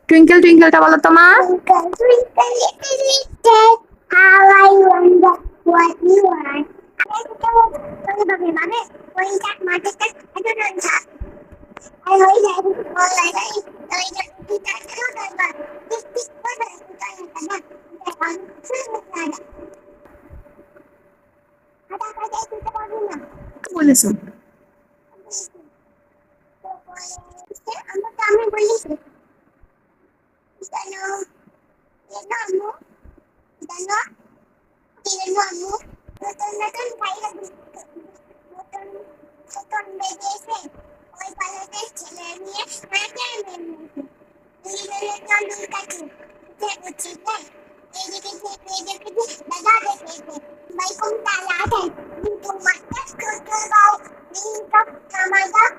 Twinkle টুইঙ্কেলটা বলো তো মা। বলেছো আমি বলেছি জানো জানো জানো জানো নতুন নতুন ভাইরা নতুন নতুন বেরিয়েছে ওই পালাতে ছেলে নিয়ে মাকে মেরেছে দুইজনের জল কাটে বুঝছি তাই এইদিকে এইদিকে দাদা দেখেছে ভাই কোন তালা আছে কিন্তু মাকে ছোট দাও কিন্তু আমাদের